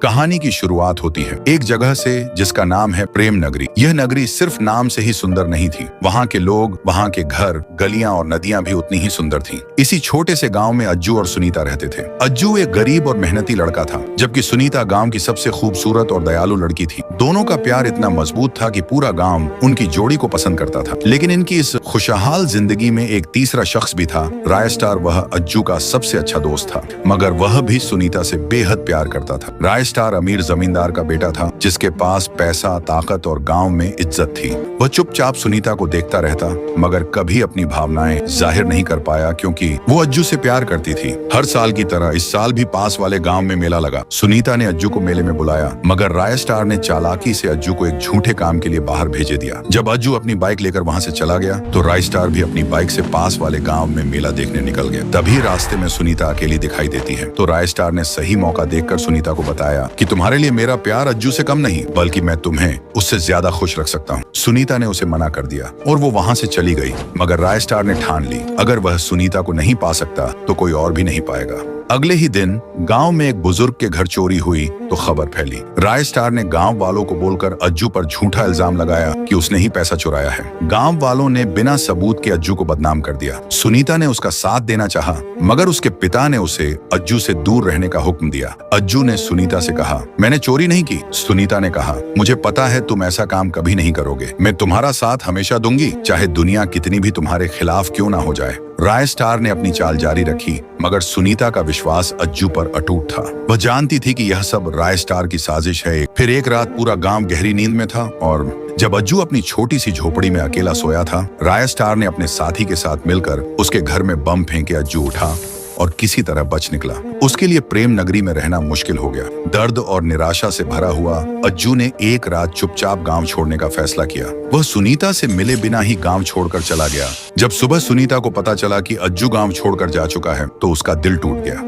कहानी की शुरुआत होती है एक जगह से जिसका नाम है प्रेम नगरी। यह नगरी सिर्फ नाम से ही सुंदर नहीं थी, वहाँ के लोग, वहाँ के घर, गलियां और नदियां भी उतनी ही सुंदर थीं। इसी छोटे से गांव में अज्जू और सुनीता रहते थे। अज्जू एक गरीब और मेहनती लड़का था, जबकि सुनीता गांव की सबसे खूबसूरत और दयालु लड़की थी। दोनों का प्यार इतना मजबूत था कि पूरा गांव उनकी जोड़ी को पसंद करता था। लेकिन इनकी इस खुशहाल जिंदगी में एक तीसरा शख्स भी था, रायस्टार। वह अज्जू का सबसे अच्छा दोस्त था, मगर वह भी सुनीता से बेहद प्यार करता था। रायस्टार अमीर जमींदार का बेटा था, जिसके पास पैसा, ताकत और गांव में इज्जत थी। वह चुपचाप सुनीता को देखता रहता, मगर कभी अपनी भावनाएं जाहिर नहीं कर पाया, क्योंकि वो अज्जू से प्यार करती थी। हर साल की तरह इस साल भी पास वाले गांव में मेला लगा। सुनीता ने अज्जू को मेले में बुलाया, मगर रायस्टार ने चालाकी से अज्जू को एक झूठे काम के लिए बाहर भेजे दिया। जब अज्जू अपनी बाइक लेकर वहां से चला गया, तो रायस्टार भी अपनी बाइक से पास वाले गांव में मेला देखने निकल गया। तभी रास्ते में सुनीता अकेली दिखाई देती है, तो रायस्टार ने सही मौका देखकर सुनीता को बताया कि तुम्हारे लिए मेरा प्यार अज्जू से कम नहीं, बल्कि मैं तुम्हें उससे ज्यादा खुश रख सकता हूँ। सुनीता ने उसे मना कर दिया और वो वहां से चली गई, मगर रायस्टार ने ठान ली, अगर वह सुनीता को नहीं पा सकता तो कोई और भी नहीं पाएगा। अगले ही दिन गांव में एक बुजुर्ग के घर चोरी हुई तो खबर फैली। रायस्टार ने गांव वालों को बोलकर अज्जू पर झूठा इल्जाम लगाया कि उसने ही पैसा चुराया है। गांव वालों ने बिना सबूत के अज्जू को बदनाम कर दिया। सुनीता ने उसका साथ देना चाहा, मगर उसके पिता ने उसे अज्जू से दूर रहने का हुक्म दिया। अज्जू ने सुनीता से कहा, मैंने चोरी नहीं की। सुनीता ने कहा, मुझे पता है तुम ऐसा काम कभी नहीं करोगे। मैं तुम्हारा साथ हमेशा दूंगी, चाहे दुनिया कितनी भी तुम्हारे खिलाफ क्यों ना हो जाए। रायस्टार ने अपनी चाल जारी रखी, मगर सुनीता का विश्वास अज्जू पर अटूट था। वह जानती थी कि यह सब रायस्टार की साजिश है। फिर एक रात पूरा गांव गहरी नींद में था, और जब अज्जू अपनी छोटी सी झोपड़ी में अकेला सोया था, रायस्टार ने अपने साथी के साथ मिलकर उसके घर में बम फेंके। अज्जू उठा और किसी तरह बच निकला। उसके लिए प्रेम नगरी में रहना मुश्किल हो गया। दर्द और निराशा से भरा हुआ अज्जू ने एक रात चुपचाप गांव छोड़ने का फैसला किया। वह सुनीता से मिले बिना ही गांव छोड़कर चला गया। जब सुबह सुनीता को पता चला कि अज्जू गांव छोड़कर जा चुका है, तो उसका दिल टूट गया।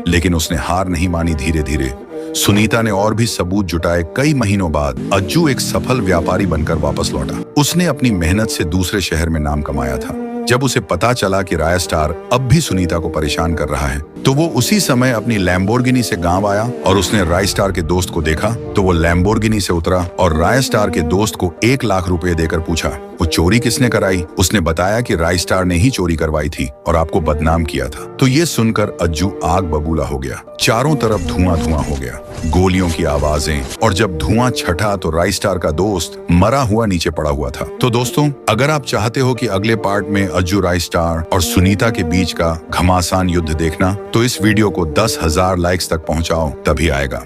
लेकिन उसने हार नहीं मानी। धीरे धीरे सुनीता ने और भी सबूत जुटाए। कई महीनों बाद अज्जू एक सफल व्यापारी बनकर वापस लौटा। उसने अपनी मेहनत से दूसरे शहर में नाम कमाया था। जब उसे पता चला कि रायस्टार अब भी सुनीता को परेशान कर रहा है, तो वो उसी समय अपनी लैम्बोर्गिनी से गांव आया, और उसने रायस्टार के दोस्त को देखा तो वो लैम्बोर्गिनी से उतरा और रायस्टार के दोस्त को 1 लाख रुपए देकर पूछा, वो चोरी किसने कराई। उसने बताया कि रायस्टार ने ही चोरी करवाई थी और आपको बदनाम किया था। तो ये सुनकर अज्जू आग बबूला हो गया। चारों तरफ धुआं धुआं हो गया, गोलियों की आवाजें, और जब धुआं छटा तो रायस्टार का दोस्त मरा हुआ नीचे पड़ा हुआ था। तो दोस्तों, अगर आप चाहते हो कि अगले पार्ट में अज्जू, रायस्टार और सुनीता के बीच का घमासान युद्ध देखना, तो इस वीडियो को 10,000 लाइक्स तक पहुंचाओ, तभी आएगा।